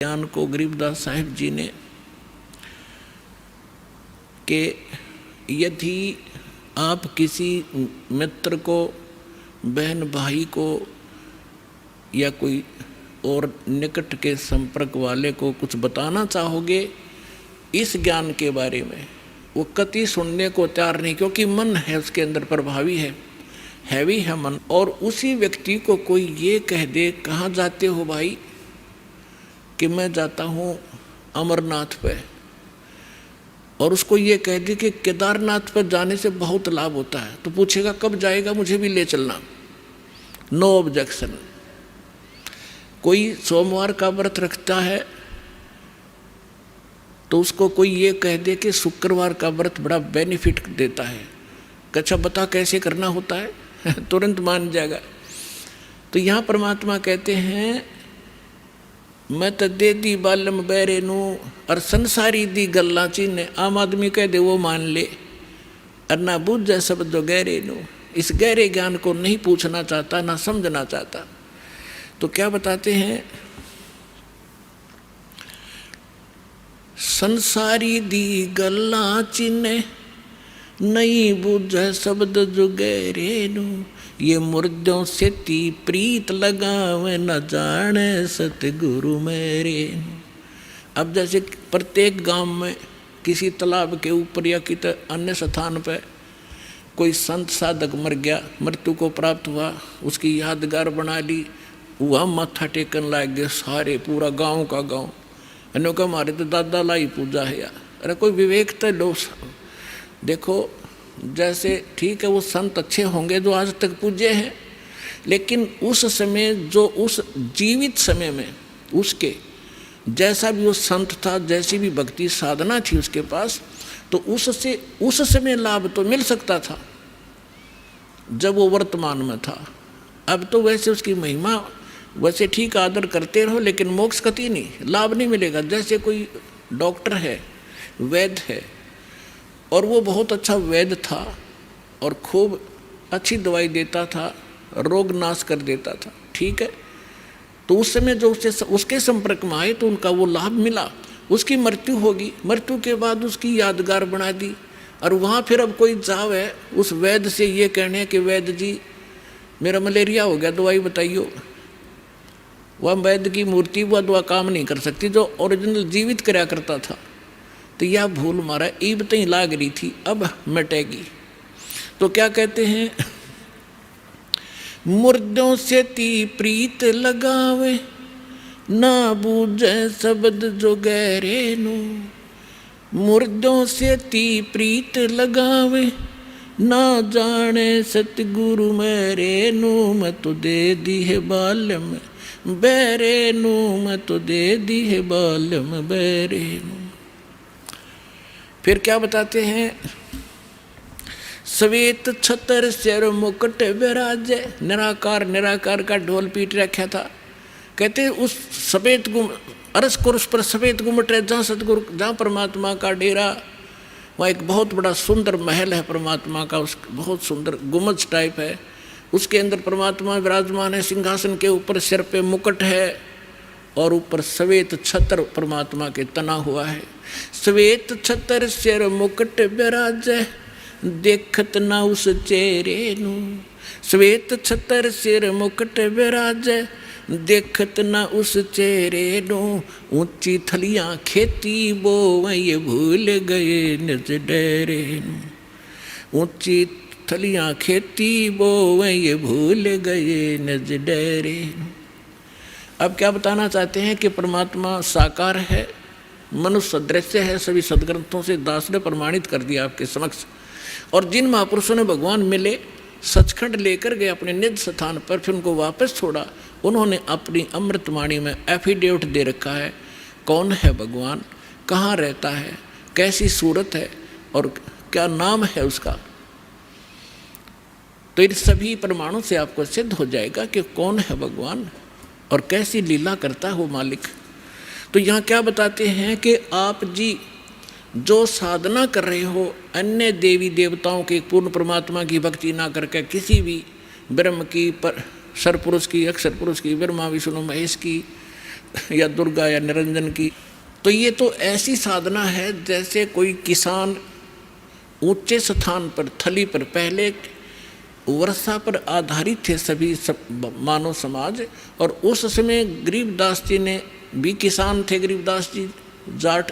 ज्ञान को गरीबदास साहिब जी ने कि यदि आप किसी मित्र को, बहन भाई को या कोई और निकट के संपर्क वाले को कुछ बताना चाहोगे इस ज्ञान के बारे में, वो कति सुनने को तैयार नहीं, क्योंकि मन है उसके अंदर प्रभावी है, हैवी है मन। और उसी व्यक्ति को कोई ये कह दे, कहाँ जाते हो भाई, कि मैं जाता हूँ अमरनाथ पे, और उसको ये कह दे कि केदारनाथ पर जाने से बहुत लाभ होता है, तो पूछेगा कब जाएगा, मुझे भी ले चलना, नो ऑब्जेक्शन। कोई सोमवार का व्रत रखता है तो उसको कोई ये कह दे कि शुक्रवार का व्रत बड़ा बेनिफिट देता है, अच्छा बता कैसे करना होता है तुरंत मान जाएगा। तो यहाँ परमात्मा कहते हैं मैं तो दे दी बालम बैरे नू, और संसारी दी गल्ला चीने, आम आदमी कह दे वो मान ले, और ना बुझ जाए शब्द जो गहरे नू, इस गहरे ज्ञान को नहीं पूछना चाहता, ना समझना चाहता। तो क्या बताते हैं, संसारी दी गल्ला चीने नहीं बुझे शब्द जो गहरे नू, ये मुर्दों से ती प्रीत लगावे न जाने सतगुरु मेरे। अब जैसे प्रत्येक गांव में किसी तालाब के ऊपर या किसी अन्य स्थान पर कोई संत साधक मर गया, मृत्यु को प्राप्त हुआ, उसकी यादगार बना ली, वह माथा टेकन लाग गए सारे, पूरा गांव का गांव, अन्यों का हमारे तो दादा लाई पूजा है यार। अरे कोई विवेक तो लो। देखो जैसे ठीक है वो संत अच्छे होंगे जो आज तक पूज्य हैं, लेकिन उस समय जो उस जीवित समय में उसके जैसा भी वो संत था, जैसी भी भक्ति साधना थी उसके पास, तो उससे उस समय लाभ तो मिल सकता था जब वो वर्तमान में था। अब तो वैसे उसकी महिमा वैसे ठीक आदर करते रहो, लेकिन मोक्ष कति नहीं, लाभ नहीं मिलेगा। जैसे कोई डॉक्टर है, वैद्य है, और वो बहुत अच्छा वैद्य था और खूब अच्छी दवाई देता था, रोग नाश कर देता था, ठीक है, तो उस समय जो उसके संपर्क में आए तो उनका वो लाभ मिला। उसकी मृत्यु होगी, मृत्यु के बाद उसकी यादगार बना दी, और वहाँ फिर अब कोई जावे उस वैद्य से ये कहने कि वैद्य जी मेरा मलेरिया हो गया, दवाई बताइयो, वह वैद्य की मूर्ति वह दवा काम नहीं कर सकती जो ओरिजिनल जीवित कराया करता था। तो यह भूल मारा ईब तई लाग रही थी, अब मिटेगी। तो क्या कहते हैं, मुर्दों से ती प्रीत लगावे ना बूझे शब्द जो गहरे नू, मुर्दों से ती प्रीत लगावे ना जाने सतगुरु मेरे नू, मैं तो दे दी है बालम बैरे नू, मैं तो दे दी है बालम बैरे नू। फिर क्या बताते हैं, श्वेत छतर सिर मुकुट विराजे, निराकार निराकार का ढोल पीट रखा था। कहते हैं उस सफेद अरस कुर्स पर सफेद गुम्मट है, जहाँ सतगुरु, जहाँ परमात्मा का डेरा, वहाँ एक बहुत बड़ा सुंदर महल है परमात्मा का, उस बहुत सुंदर गुम्बज टाइप है, उसके अंदर परमात्मा विराजमान है, सिंहासन के ऊपर सिर पे मुकुट है, और ऊपर श्वेत छत्र परमात्मा के तना हुआ है। श्वेत छत्र सिर मुकुट विराजे देखत ना उस चेहरे नू, श्वेत छत्र सिर मुकुट विराजे देखत ना उस चेहरे नू, ऊंची थलियां खेती बो ये भूल गए निज डेरे नू, ऊंची थलियां खेती बो ये भूल गए निज डेरे नू। अब क्या बताना चाहते हैं कि परमात्मा साकार है, मनुष्य सदृश्य है, सभी सदग्रंथों से दास ने प्रमाणित कर दिया आपके समक्ष। और जिन महापुरुषों ने भगवान मिले, सचखंड लेकर गए अपने निज स्थान पर, फिर उनको वापस छोड़ा, उन्होंने अपनी अमृतवाणी में एफिडेविट दे रखा है कौन है भगवान, कहाँ रहता है, कैसी सूरत है और क्या नाम है उसका। तो इन सभी प्रमाणों से आपको सिद्ध हो जाएगा कि कौन है भगवान और कैसी लीला करता है वो मालिक। तो यहाँ क्या बताते हैं कि आप जी जो साधना कर रहे हो, अन्य देवी देवताओं के पूर्ण परमात्मा की भक्ति ना करके किसी भी ब्रह्म की, पर सरपुरुष की, अक्षर पुरुष की, ब्रह्मा विष्णु महेश की, या दुर्गा या निरंजन की। तो ये तो ऐसी साधना है जैसे कोई किसान ऊंचे स्थान पर, थली पर, पहले वर्षा पर आधारित थे सभी मानव समाज, और उस समय गरीबदास जी ने भी किसान थे। गरीबदास जी जाट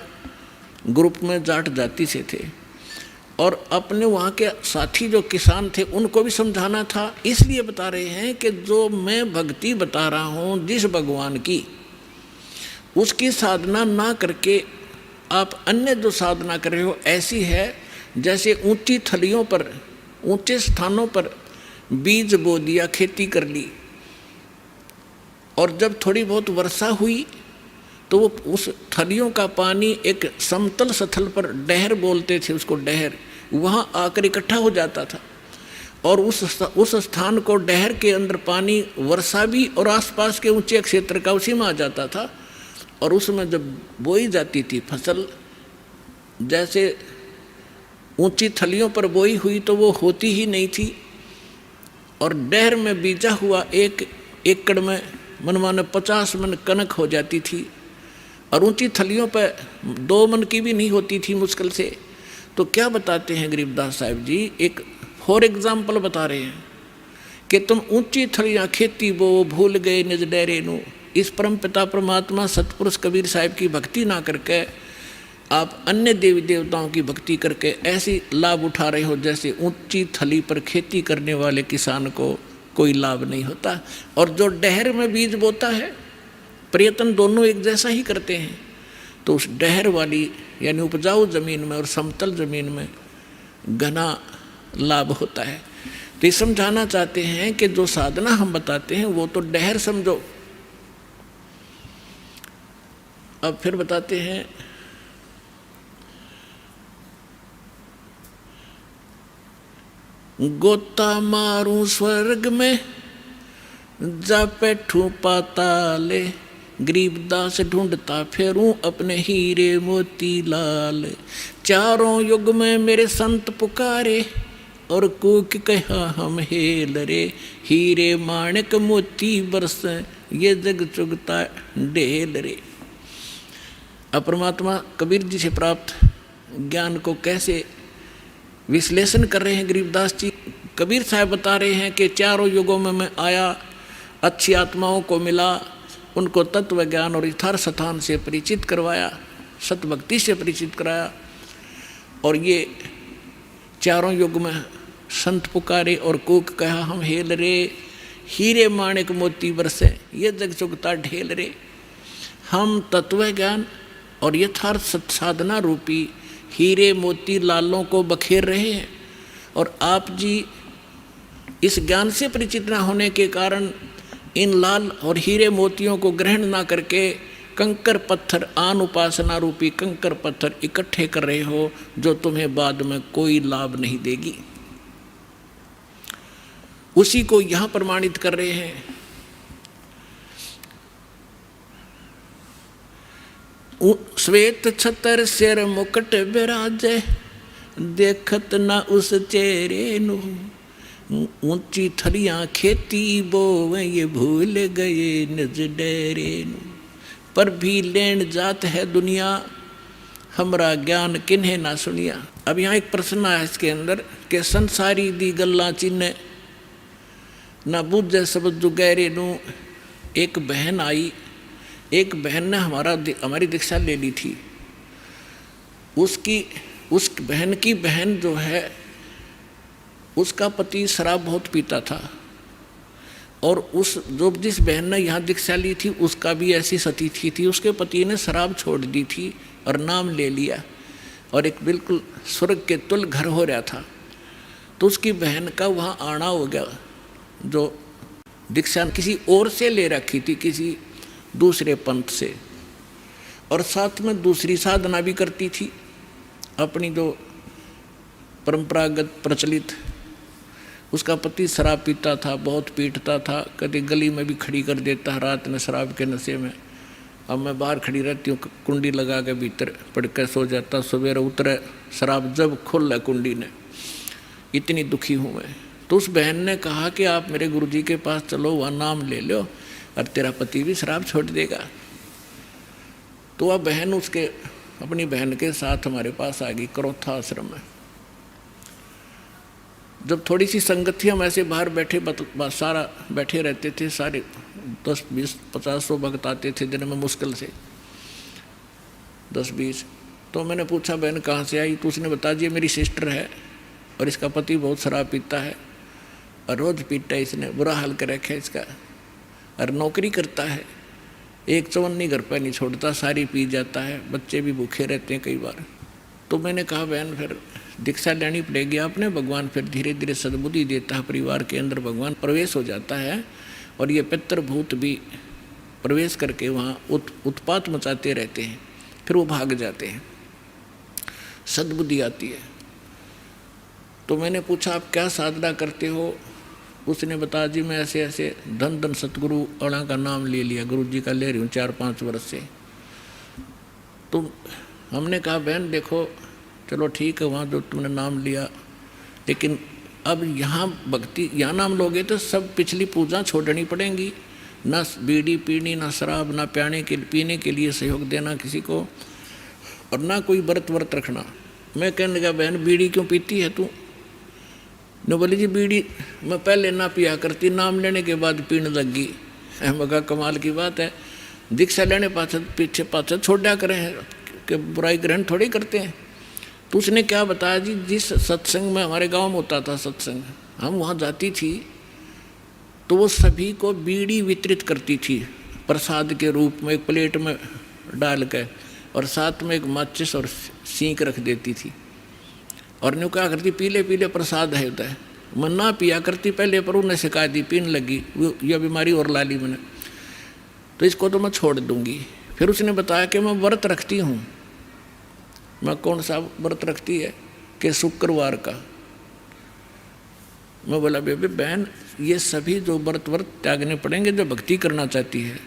ग्रुप में, जाट जाति से थे, और अपने वहाँ के साथी जो किसान थे उनको भी समझाना था। इसलिए बता रहे हैं कि जो मैं भक्ति बता रहा हूँ जिस भगवान की, उसकी साधना ना करके आप अन्य जो साधना कर रहे हो ऐसी है जैसे ऊंची थलियों पर, ऊंचे स्थानों पर बीज बो दिया, खेती कर ली, और जब थोड़ी बहुत वर्षा हुई तो वो उस थलियों का पानी एक समतल स्थल पर, डहर बोलते थे उसको, डहर, वहाँ आकर इकट्ठा हो जाता था, और उस स्थान को, डहर के अंदर पानी, वर्षा भी और आसपास के ऊंचे क्षेत्र का उसी में आ जाता था, और उसमें जब बोई जाती थी फसल, जैसे ऊंची थलियों पर बोई हुई तो वो होती ही नहीं थी, और डहर में बीजा हुआ 1 एकड़ में मनमाने 50 मन कनक हो जाती थी, और ऊंची थलियों पर 2 मन की भी नहीं होती थी मुश्किल से। तो क्या बताते हैं गरीबदास साहब जी, एक फॉर एग्जाम्पल बता रहे हैं कि तुम ऊंची थलियाँ खेती बो, भूल गए निज डेरे नू। इस परम पिता परमात्मा सतपुरुष कबीर साहब की भक्ति ना करके आप अन्य देवी देवताओं की भक्ति करके ऐसी लाभ उठा रहे हो जैसे ऊंची थली पर खेती करने वाले किसान को कोई लाभ नहीं होता। और जो डहर में बीज बोता है, प्रयत्न दोनों एक जैसा ही करते हैं, तो उस डहर वाली यानी उपजाऊ ज़मीन में और समतल ज़मीन में घना लाभ होता है। तो ये समझाना चाहते हैं कि जो साधना हम बताते हैं वो तो डहर समझो। अब फिर बताते हैं, गोता मारूं स्वर्ग में, जा बैठूं पाताले, गरीबदास ढूंढता फेरूं अपने हीरे मोती लाल। चारों युग में मेरे संत पुकारे, और कूक कहा हम हेल रे, हीरे माणिक मोती बरस, ये जग चुगता ढेल रे। अब परमात्मा कबीर जी से प्राप्त ज्ञान को कैसे विश्लेषण कर रहे हैं गरीबदास जी। कबीर साहब बता रहे हैं कि चारों युगों में मैं आया, अच्छी आत्माओं को मिला, उनको तत्व ज्ञान और यथार्थ स्थान से परिचित करवाया, सतभक्ति से परिचित कराया, और ये चारों युग में संत पुकारे और कूक कहा हम हेल रे, हीरे माणिक मोती बरसे, ये जग चुगता ढेल रे। हम तत्व ज्ञान और यथार्थ साधना रूपी हीरे मोती लालों को बखेर रहे हैं, और आप जी इस ज्ञान से परिचित न होने के कारण इन लाल और हीरे मोतियों को ग्रहण ना करके कंकर पत्थर, आन उपासना रूपी कंकर पत्थर इकट्ठे कर रहे हो, जो तुम्हें बाद में कोई लाभ नहीं देगी। उसी को यहाँ प्रमाणित कर रहे हैं। श्वेत छतर सिर मुकुट विराजे, देखत ना उस चेहरे नु, ऊंची थलियां खेती बोवे, ये भूल गए निज डेरे नु। पर भी लेन जात है दुनिया, हमरा ज्ञान किन्हें ना सुनिया। अब यहाँ एक प्रश्न है इसके अंदर कि संसारी दी गल्ला चिन्ह ना बुझे सब जुगैरे नु। एक बहन आई, एक बहन ने हमारी दीक्षा ले ली थी। उस बहन की बहन जो है, उसका पति शराब बहुत पीता था, और जिस बहन ने यहाँ दीक्षा ली थी उसका भी ऐसी सती थी। उसके पति ने शराब छोड़ दी थी और नाम ले लिया, और एक बिल्कुल स्वर्ग के तुल्य घर हो रहा था। तो उसकी बहन का वहाँ आना हो गया, जो दीक्षा किसी और से ले रखी थी, किसी दूसरे पंथ से, और साथ में दूसरी साधना भी करती थी अपनी जो परंपरागत प्रचलित। उसका पति शराब पीता था, बहुत पीटता था, कभी गली में भी खड़ी कर देता रात में शराब के नशे में। अब मैं बाहर खड़ी रहती हूँ, कुंडी लगा के भीतर पड़ के सो जाता, सवेरे उतरे शराब जब खुल कुंडी ने, इतनी दुखी हूँ मैं। तो उस बहन ने कहा कि आप मेरे गुरुजी के पास चलो, वहाँ नाम ले लो और तेरा पति भी शराब छोड़ देगा। तो वह बहन उसके अपनी बहन के साथ हमारे पास आ गई करोथा आश्रम में। जब थोड़ी सी संगत थी, हम ऐसे बाहर बैठे सारा बैठे रहते थे, सारे 10 20 50 100 भक्त आते थे दिन में, मुश्किल से 10 20। तो मैंने पूछा बहन कहाँ से आई, तो उसने बता दिया मेरी सिस्टर है और इसका पति बहुत शराब पीता है और रोज़ पीता है, इसने बुरा हाल कर रखा है इसका, और नौकरी करता है, एक चवन्नी घर पर नहीं छोड़ता, सारी पी जाता है, बच्चे भी भूखे रहते हैं कई बार। तो मैंने कहा बहन फिर दीक्षा लेनी पड़ेगी आपने, भगवान फिर धीरे धीरे सद्बुद्धि देता है, परिवार के अंदर भगवान प्रवेश हो जाता है और ये पितृभूत भी प्रवेश करके वहाँ उत्पात मचाते रहते हैं, फिर वो भाग जाते हैं, सद्बुद्धि आती है। तो मैंने पूछा आप क्या साधना करते हो, उसने बताया जी मैं ऐसे ऐसे धन धन सतगुरु अड़ा का नाम ले लिया, गुरु जी का ले रही हूँ 4-5 वर्ष से। तो हमने कहा बहन देखो चलो ठीक है वहाँ जो तुमने नाम लिया, लेकिन अब यहाँ भक्ति यहाँ नाम लोगे तो सब पिछली पूजा छोड़नी पड़ेंगी, ना बीड़ी पीनी, ना शराब, ना पीने के लिए सहयोग देना किसी को, और ना कोई व्रत रखना। मैं कहने लगा बहन बीड़ी क्यों पीती है तू? न बोली जी बीड़ी मैं पहले ना पिया करती, नाम लेने के बाद पीने लग गई। मैं कहा कमाल की बात है, दीक्षा लेने पीछे पाछे छोड़ा करें कि बुराई ग्रहण थोड़ी करते हैं। तो उसने क्या बताया जी, जिस सत्संग में हमारे गांव में होता था सत्संग, हम वहाँ जाती थी तो वो सभी को बीड़ी वितरित करती थी प्रसाद के रूप में, एक प्लेट में डाल कर, और साथ में एक माचिस और सींक रख देती थी, और न्यू क्या करती पीले पीले प्रसाद है होता है। मैं ना पिया करती पहले, पर उन्हें शिकायत दी, पीने लगी, यह बीमारी और ला ली मैंने, तो इसको तो मैं छोड़ दूंगी। फिर उसने बताया कि मैं व्रत रखती हूँ। मैं कौन सा व्रत रखती है कि शुक्रवार का। मैं बोला बेबे बहन ये सभी जो व्रत त्यागने पड़ेंगे जो भक्ति करना चाहती है।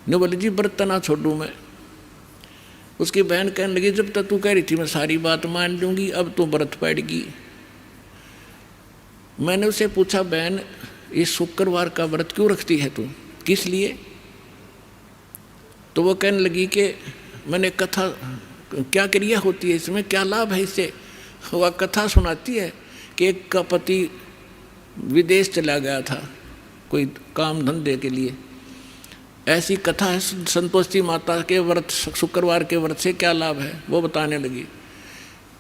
ने बोले जी व्रत ना छोड़ूँ मैं। उसकी बहन कहने लगी जब तक तू कह रही थी मैं सारी बात मान लूँगी, अब तो व्रत पड़ेगी। मैंने उसे पूछा बहन इस शुक्रवार का व्रत क्यों रखती है तू, किस लिए? तो वो कहने लगी कि मैंने कथा, क्या क्रिया होती है इसमें, क्या लाभ है इससे? वह कथा सुनाती है कि एक का पति विदेश चला गया था कोई काम धंधे के लिए, ऐसी कथा है। संतोषी माता के व्रत, शुक्रवार के व्रत से क्या लाभ है वो बताने लगी।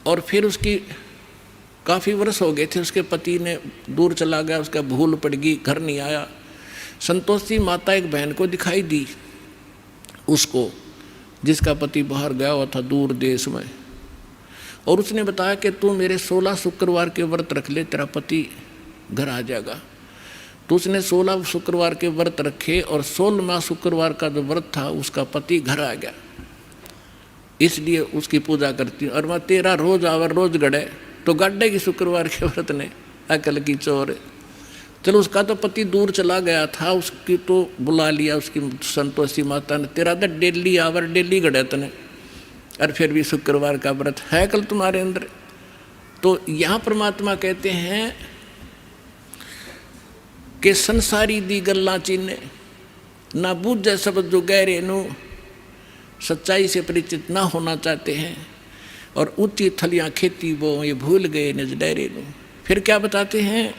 और फिर उसकी काफ़ी वर्ष हो गए थे, उसके पति ने दूर चला गया, उसका भूल पड़ गई, घर नहीं आया। संतोषी माता एक बहन को दिखाई दी उसको, जिसका पति बाहर गया हुआ था दूर देश में, और उसने बताया कि तू मेरे 16 शुक्रवार के व्रत रख ले, तेरा पति घर आ जाएगा। तो उसने 16 शुक्रवार के व्रत रखे और 16वां शुक्रवार का जो व्रत था उसका पति घर आ गया, इसलिए उसकी पूजा करती हूँ। और मैं 13 रोज आवर रोज गड़े तो गड्ढे की शुक्रवार के व्रत ने अकल की चोर। चलो उसका तो पति दूर चला गया था, उसकी तो बुला लिया उसकी संतोषी माता ने, तेरा तो डेली आवर डेली गड़े तने, और फिर भी शुक्रवार का व्रत है कल तुम्हारे अंदर। तो यहाँ परमात्मा कहते हैं कि संसारी दी गल्ला चीने ना बूझे सब जो गहरे नु, सच्चाई से परिचित ना होना चाहते हैं, और ऊंची थलियाँ खेती वो ये भूल गए निज डेरे नु। फिर क्या बताते हैं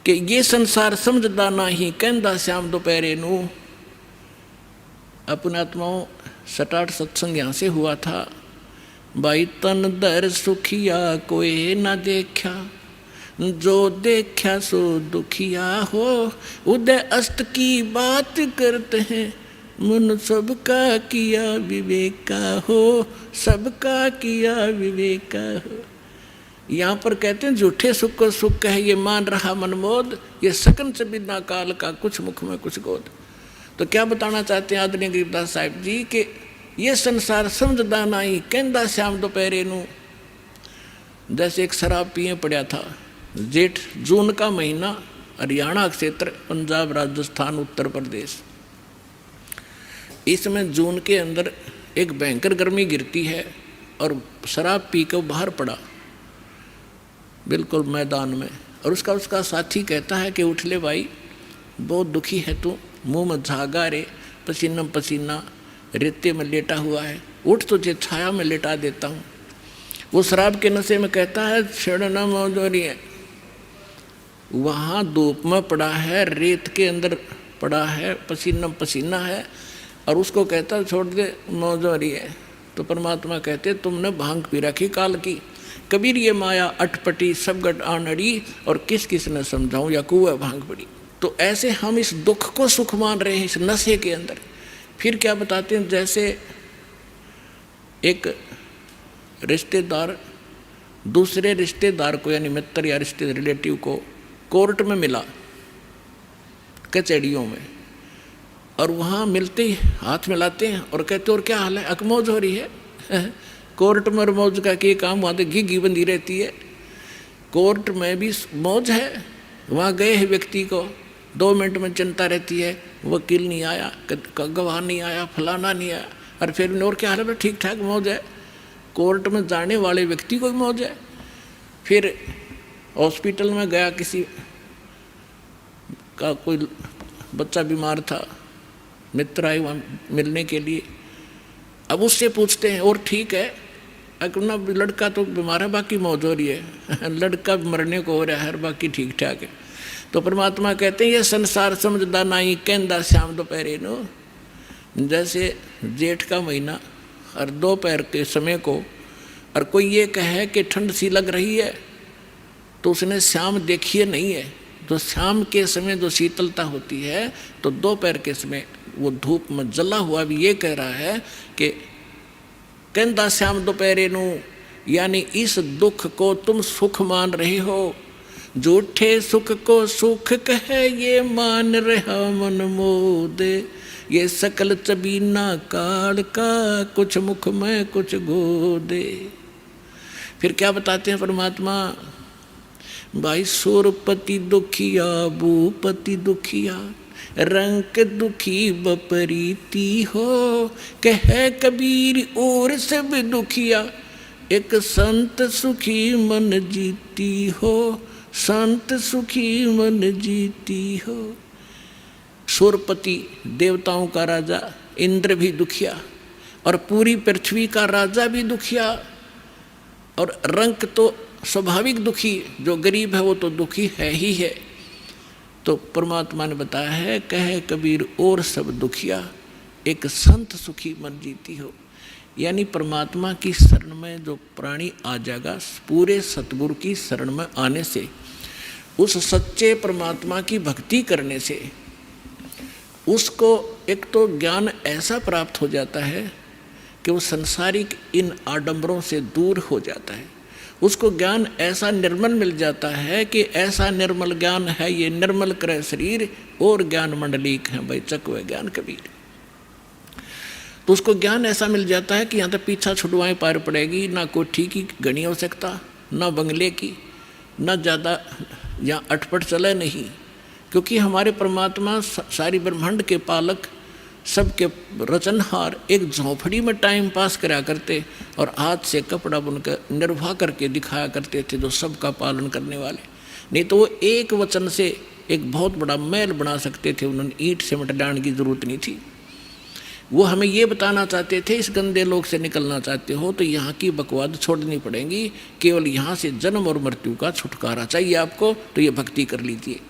कि ये संसार समझदा ना ही कहंदा श्याम दोपहरे नू। अपने आत्माओं 7-8 सत्संग यहाँ से हुआ था। भाई तन दर सुखिया कोई ना देखा, जो देखा सो दुखिया हो, उदय अस्त की बात करते हैं, मन सबका किया विवेका हो, सबका किया विवेका हो। यहाँ पर कहते हैं झूठे सुख को सुख है ये मान रहा मनमोद, ये सकन से बिना काल का कुछ मुख में कुछ गोद। तो क्या बताना चाहते हैं आदरणीय गरीबदास साहिब जी कि ये संसार समझदा नहीं कहंदा श्याम दोपहरे नू। जैसे एक शराब पिए पड़ा था, जेठ जून का महीना, हरियाणा क्षेत्र, पंजाब, राजस्थान, उत्तर प्रदेश, इसमें जून के अंदर एक भयंकर गर्मी गिरती है और शराब पी कर बाहर पड़ा बिल्कुल मैदान में, और उसका साथी कहता है कि उठ ले भाई बहुत दुखी है तू, मुंह में झागा रे, पसीना पसीना, रेते में लेटा हुआ है, उठ तुझे छाया में लेटा देता हूँ। वो शराब के नशे में कहता है छेड़ना मौज हो रही है, वहाँ धूप में पड़ा है, रेत के अंदर पड़ा है, पसीना पसीना है, और उसको कहता छोड़ दे मौज हो रही है। तो परमात्मा कहते तुमने भांग पी रखी काल की, कबीर ये माया अटपटी सब गट आनड़ी, और किस किस ने समझाऊं या कुआ भांग पड़ी। तो ऐसे हम इस दुख को सुख मान रहे हैं इस नशे के अंदर। फिर क्या बताते हैं, जैसे एक रिश्तेदार दूसरे रिश्तेदार को यानी मित्र या रिश्ते रिलेटिव को कोर्ट में मिला, कचहरियों में, और वहाँ मिलते ही हाथ मिलाते हैं और कहते और क्या हाल है, अकमौज हो रही है। कोर्ट में मौज का क्या काम, वहाँ तो घी बंधी रहती है। कोर्ट में भी मौज है, वहाँ गए हैं व्यक्ति को 2 मिनट में चिंता रहती है, वकील नहीं आया, गवाह नहीं आया, फलाना नहीं आया, और फिर और क्या हाल है, ठीक ठाक मौज है। कोर्ट में जाने वाले व्यक्ति को भी मौज है। फिर हॉस्पिटल में गया, किसी का कोई बच्चा बीमार था, मित्र आए वहाँ मिलने के लिए। अब उससे पूछते हैं और ठीक है, अपना लड़का तो बीमार है, बाकी मौज हो रही है, लड़का मरने को हो रहा है, बाकी ठीक ठाक है। तो परमात्मा कहते हैं ये संसार समझदा नाई कहंदा श्याम दोपहरे नो। जैसे जेठ का महीना और दोपहर के समय को, और कोई ये कहे कि ठंड सी लग रही है, तो उसने शाम देखी नहीं है। तो शाम के समय जो शीतलता होती है, तो दोपहर के समय वो धूप में जला हुआ भी ये कह रहा है कि कहंदा श्याम दोपहरे नू, यानी इस दुख को तुम सुख मान रहे हो, झूठे सुख को सुख कहे ये मान रहा मन मोदे, ये सकल चबीना काल का, कुछ मुख में कुछ गोदे। फिर क्या बताते हैं परमात्मा, भाई सुरपति दुखिया भूपति दुखिया, रंग दुखी बपरीती हो, कह कबीर और सब दुखिया, एक संत सुखी मन जीती हो, संत सुखी मन जीती हो। सुरपति देवताओं का राजा इंद्र भी दुखिया, और पूरी पृथ्वी का राजा भी दुखिया, और रंक तो स्वाभाविक दुखी, जो गरीब है वो तो दुखी है ही है। तो परमात्मा ने बताया है, कहे कबीर और सब दुखिया, एक संत सुखी मन जीती हो। यानी परमात्मा की शरण में जो प्राणी आ जाएगा, पूरे सतगुरु की शरण में आने से, उस सच्चे परमात्मा की भक्ति करने से, उसको एक तो ज्ञान ऐसा प्राप्त हो जाता है कि वो संसारिक इन आडंबरों से दूर हो जाता है। उसको ज्ञान ऐसा निर्मल मिल जाता है कि ऐसा निर्मल ज्ञान है, ये निर्मल करे शरीर और ज्ञान मंडलीक है, भाई चकवे ज्ञान कबीर। तो उसको ज्ञान ऐसा मिल जाता है कि यहाँ तक पीछा छुटवाएं पार पड़ेगी, ना कोठी की घनी आवश्यकता, ना बंगले की, ना ज़्यादा यहाँ अटपट चले नहीं, क्योंकि हमारे परमात्मा सारी ब्रह्मांड के पालक, सबके रचनहार एक झोंपड़ी में टाइम पास करा करते और हाथ से कपड़ा बुनकर निर्वाह करके दिखाया करते थे, जो सबका पालन करने वाले। नहीं तो वो एक वचन से एक बहुत बड़ा महल बना सकते थे, उन्होंने ईंट सीमेंट डालने की जरूरत नहीं थी। वो हमें ये बताना चाहते थे, इस गंदे लोक से निकलना चाहते हो तो यहाँ की बकवाद छोड़नी पड़ेगी, केवल यहाँ से जन्म और मृत्यु का छुटकारा चाहिए आपको, तो ये भक्ति कर लीजिए।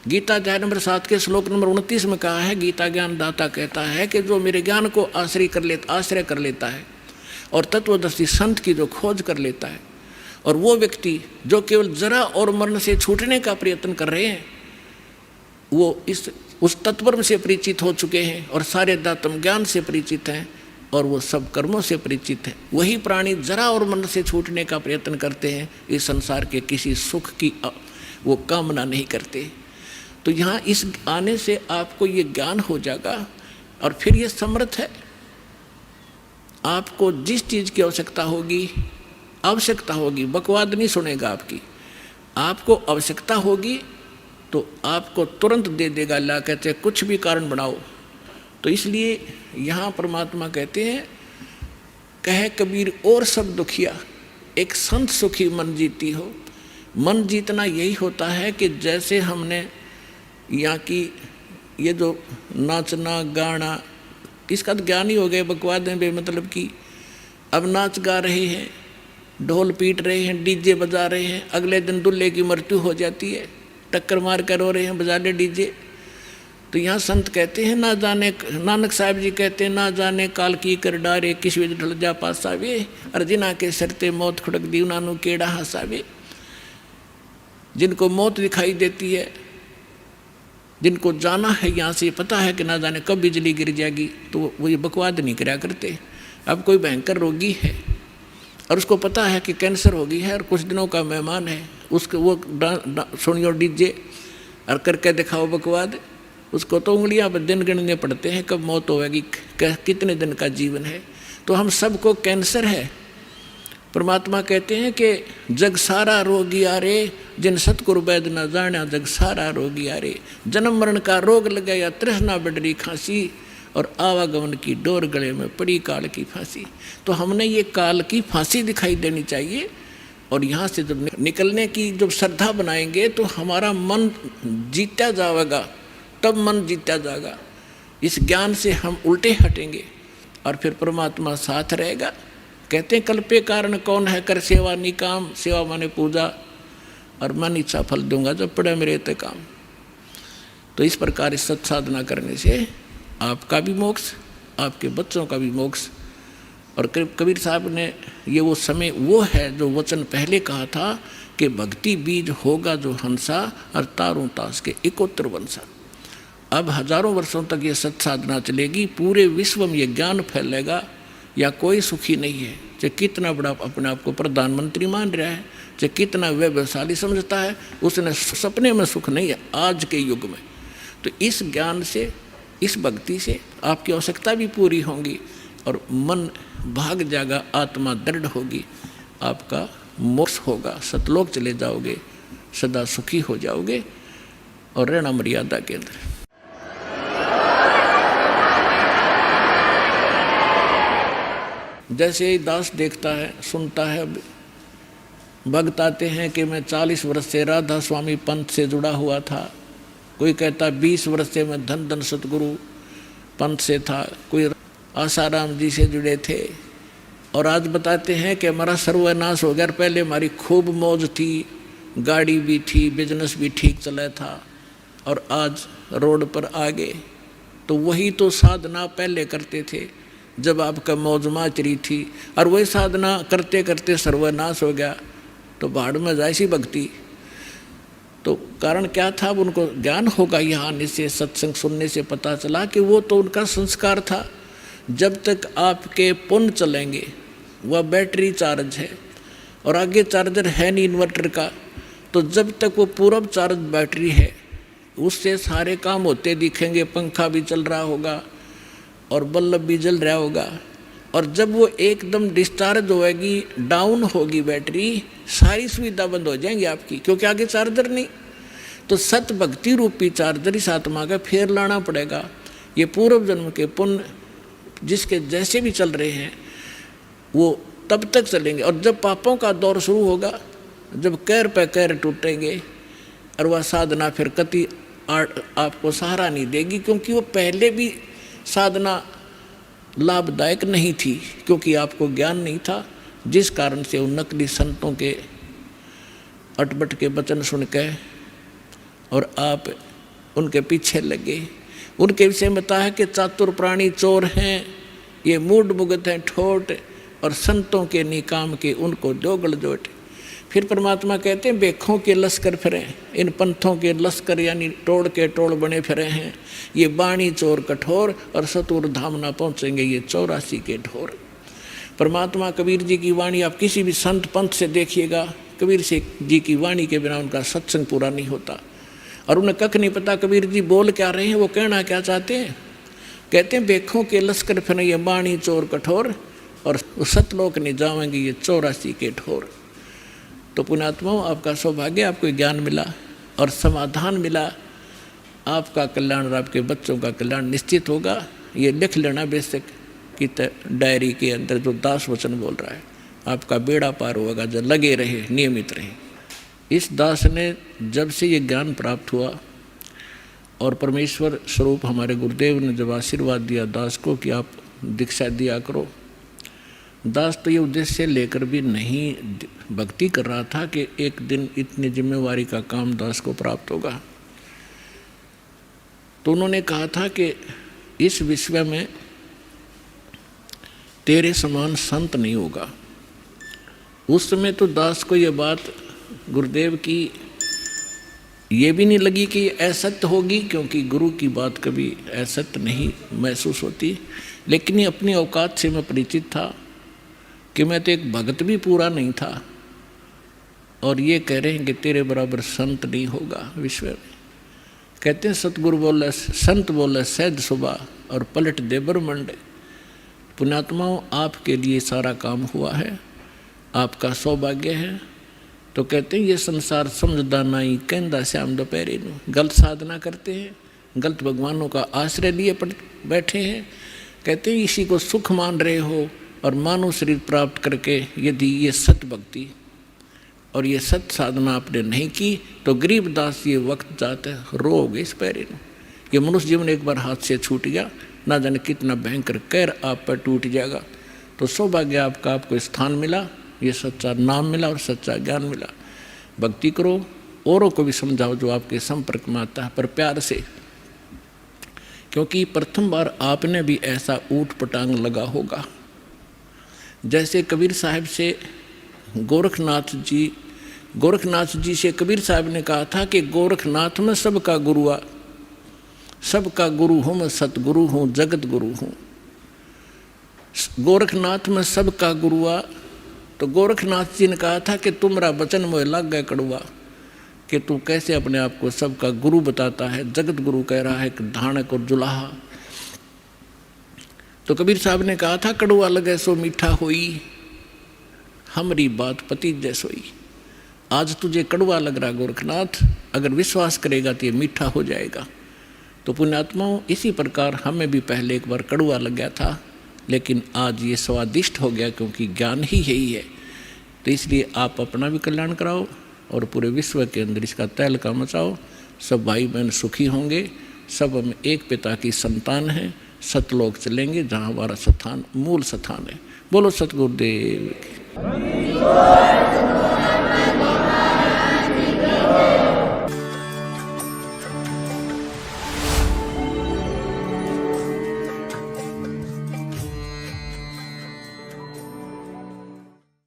गीता अध्याय नंबर 7 के श्लोक नंबर 29 में कहा है, गीता ज्ञान दाता कहता है कि जो मेरे ज्ञान को आश्रय कर लेता है और तत्वदर्शी संत की जो खोज कर लेता है, और वो व्यक्ति जो केवल जरा और मरण से छूटने का प्रयत्न कर रहे हैं, वो उस तत्व से परिचित हो चुके हैं और सारे दातम ज्ञान से परिचित हैं और वो सब कर्मों से परिचित हैं, वही प्राणी जरा और मरण से छूटने का प्रयत्न करते हैं, इस संसार के किसी सुख की वो कामना नहीं करते। तो यहाँ इस आने से आपको ये ज्ञान हो जाएगा और फिर ये समर्थ है। आपको जिस चीज़ की आवश्यकता होगी, बकवाद नहीं सुनेगा आपकी। आपको आवश्यकता होगी तो आपको तुरंत दे देगा, ला कहते कुछ भी कारण बनाओ। तो इसलिए यहाँ परमात्मा कहते हैं, कहे कबीर और सब दुखिया, एक संत सुखी मन जीती हो। मन जीतना यही होता है कि जैसे हमने यहाँ की ये जो नाचना गाना इसका तो ज्ञान ही हो गया, बकवादें बेमतलब की। अब नाच गा रहे हैं, ढोल पीट रहे हैं, डीजे बजा रहे हैं, अगले दिन दूल्हे की मृत्यु हो जाती है, टक्कर मार कर रो रहे हैं, बजा ले डीजे। तो यहाँ संत कहते हैं ना जाने, नानक साहब जी कहते हैं ना जाने काल की कर डारे, किस विध ढल जा पासावे, अर्जिना के सरते मौत खुड़क दी उनानु केड़ा हसावे। जिनको मौत दिखाई देती है, जिनको जाना है यहाँ से, पता है कि ना जाने कब बिजली गिर जाएगी, तो वो ये बकवाद नहीं कराया करते। अब कोई भयंकर रोगी है और उसको पता है कि कैंसर हो गई है और कुछ दिनों का मेहमान है, उसको वो सुनियो डीजे और करके दिखाओ बकवाद, उसको तो उंगलियां पर दिन गिनने पड़ते हैं कब मौत होगी, कितने दिन का जीवन है। तो हम सबको कैंसर है। परमात्मा कहते हैं कि जग सारा रोगी आरे, जिन सतगुरु वैद न जाना, जग सारा रोगी आरे। जन्म मरण का रोग लगा या तृष्णा बढ़री खांसी, और आवागमन की डोर गले में पड़ी काल की फांसी। तो हमने ये काल की फांसी दिखाई देनी चाहिए, और यहाँ से जब निकलने की जब श्रद्धा बनाएंगे तो हमारा मन जीता जाएगा, तब मन जीता जाएगा। इस ज्ञान से हम उल्टे हटेंगे और फिर परमात्मा साथ रहेगा। कहते हैं कल्पे कारण कौन है कर सेवा निकाम, सेवा माने पूजा, और मन इच्छा फल दूंगा जब पड़े मेरे ते काम। तो इस प्रकार इस सत साधना करने से आपका भी मोक्ष, आपके बच्चों का भी मोक्ष। और कबीर साहब ने ये वो समय वो है जो वचन पहले कहा था कि भक्ति बीज होगा जो हंसा, और तारों तास के इकोत्र वंशा। अब हजारों वर्षों तक ये सत साधना चलेगी, पूरे विश्व में ये ज्ञान फैलेगा, या कोई सुखी नहीं है। चाहे कितना बड़ा अपने आप को प्रधानमंत्री मान रहा है, चाहे कितना वैभवशाली समझता है, उसने सपने में सुख नहीं है आज के युग में। तो इस ज्ञान से, इस भक्ति से आपकी आवश्यकता भी पूरी होगी और मन भाग जाएगा, आत्मा दृढ़ होगी, आपका मोक्ष होगा, सतलोक चले जाओगे, सदा सुखी हो जाओगे और रहना मर्यादा के अंदर। जैसे ही दास देखता है, सुनता है, भक्त आते हैं कि मैं 40 वर्ष से राधा स्वामी पंथ से जुड़ा हुआ था, कोई कहता 20 वर्ष से मैं धन धन सतगुरु पंथ से था, कोई आसाराम जी से जुड़े थे, और आज बताते हैं कि हमारा सर्वनाश हो गया। पहले हमारी खूब मौज थी, गाड़ी भी थी, बिजनेस भी ठीक चला था, और आज रोड पर आ गए। तो वही तो साधना पहले करते थे जब आपका मौज माचरी थी, और वही साधना करते करते सर्वनाश हो गया, तो भाड़ में जाए सी भक्ति। तो कारण क्या था? अब उनको ज्ञान होगा, यहाँ आने से, सत्संग सुनने से पता चला कि वो तो उनका संस्कार था। जब तक आपके पुण्य चलेंगे, वह बैटरी चार्ज है और आगे चार्जर है नहीं इन्वर्टर का, तो जब तक वो पूर्व चार्ज बैटरी है, उससे सारे काम होते दिखेंगे, पंखा भी चल रहा होगा और बल्ब भी जल रहा होगा। और जब वो एकदम डिस्चार्ज होएगी, डाउन होगी बैटरी, सारी सुविधा बंद हो जाएंगी आपकी, क्योंकि आगे चार्जर नहीं। तो सत भक्ति रूपी चार्जर इस आत्मा का फेर लाना पड़ेगा। ये पूर्व जन्म के पुण्य जिसके जैसे भी चल रहे हैं वो तब तक चलेंगे, और जब पापों का दौर शुरू होगा, जब कैर पे कैर टूटेंगे, और वह साधना फिर कति आपको सहारा नहीं देगी, क्योंकि वो पहले भी साधना लाभदायक नहीं थी, क्योंकि आपको ज्ञान नहीं था, जिस कारण से उन नकली संतों के अटपट के वचन सुन के और आप उनके पीछे लगे। उनके विषय में बताया कि चातुर प्राणी चोर हैं, ये मूड मुगत हैं ठोट, और संतों के निकाम के उनको दोगल जोट। फिर परमात्मा कहते हैं बेखों के लश्कर फिरे, इन पंथों के लश्कर यानी टोड़ के टोड़ बने फिरे हैं, ये बाणी चोर कठोर, और सतुर धाम ना पहुँचेंगे ये 84 के ढोर। परमात्मा कबीर जी की वाणी आप किसी भी संत पंथ से देखिएगा, कबीर जी की वाणी के बिना उनका सत्संग पूरा नहीं होता, और उन्हें कख नहीं पता कबीर जी बोल क्या रहे हैं, वो कहना क्या चाहते हैं। कहते हैं बेखों के लश्कर फिरे ये बाणी चोर कठोर, और सतलोक नहीं जाएंगे ये 84 के ढोर। तो पुण्यात्माओं, आपका सौभाग्य, आपको ज्ञान मिला और समाधान मिला, आपका कल्याण और आपके बच्चों का कल्याण निश्चित होगा। ये लिख लेना बेशक कि डायरी के अंदर जो दास वचन बोल रहा है, आपका बेड़ा पार होगा। जब लगे रहे, नियमित रहे। इस दास ने जब से ये ज्ञान प्राप्त हुआ और परमेश्वर स्वरूप हमारे गुरुदेव ने जब आशीर्वाद दिया दास को कि आप दीक्षा दिया करो, दास तो ये उद्देश्य लेकर भी नहीं भक्ति कर रहा था कि एक दिन इतनी जिम्मेवारी का काम दास को प्राप्त होगा। तो उन्होंने कहा था कि इस विश्व में तेरे समान संत नहीं होगा। उस समय तो दास को ये बात गुरुदेव की ये भी नहीं लगी कि असत्य होगी, क्योंकि गुरु की बात कभी असत्य नहीं महसूस होती। लेकिन ये अपनी औकात से मैं परिचित था कि मैं तो एक भगत भी पूरा नहीं था, और ये कह रहे हैं कि तेरे बराबर संत नहीं होगा विश्व में। कहते हैं सतगुरु बोले, संत बोले सहज सुबह और पलट दे ब्रह्मंड। पुण्यात्माओं, आपके लिए सारा काम हुआ है, आपका सौभाग्य है। तो कहते हैं ये संसार समझदा नहीं कहंदा श्याम दोपहरी नू। गलत साधना करते हैं, गलत भगवानों का आश्रय लिए बैठे हैं। कहते हैं इसी को सुख मान रहे हो, और मानव शरीर प्राप्त करके यदि ये सत भक्ति और ये सत साधना आपने नहीं की तो गरीबदास ये वक्त जाते रोग इस पैरे नू। ये मनुष्य जीवन एक बार हाथ से छूट गया, ना जाने कितना भयंकर कहर आप पर टूट जाएगा। तो सौभाग्य आपका, आपको स्थान मिला, ये सच्चा नाम मिला और सच्चा ज्ञान मिला। भक्ति करो, औरों को भी समझाओ जो आपके संपर्क में आता है, पर प्यार से, क्योंकि प्रथम बार आपने भी ऐसा ऊट पटांग लगा होगा। जैसे कबीर साहब से गोरखनाथ जी से कबीर साहब ने कहा था कि गोरखनाथ में सबका गुरुआ, सबका गुरु हूँ मैं, सतगुरु हूँ, जगत गुरु हूँ। गोरखनाथ में सबका गुरुआ। तो गोरखनाथ जी ने कहा था कि तुम्हारा वचन मोह लग गए कड़ुआ, कि तू कैसे अपने आप को सबका गुरु बताता है। जगत गुरु कह रहा है कि धानक और जुलाहा। तो कबीर साहब ने कहा था कड़ुआ लगे सो मीठा होई, हमारी बात पति जैसोई। आज तुझे कड़ुआ लग रहा गोरखनाथ, अगर विश्वास करेगा तो ये मीठा हो जाएगा। तो पुण्यात्माओं, इसी प्रकार हमें भी पहले एक बार कड़ुआ लग गया था, लेकिन आज ये स्वादिष्ट हो गया, क्योंकि ज्ञान ही यही है। तो इसलिए आप अपना भी कल्याण कराओ और पूरे विश्व के अंदर इसका तहलका मचाओ। सब भाई बहन सुखी होंगे, सब हम एक पिता की संतान हैं। सतलोक चलेंगे जहाँ हमारा स्थान, मूल स्थान है। बोलो सतगुरुदेव की।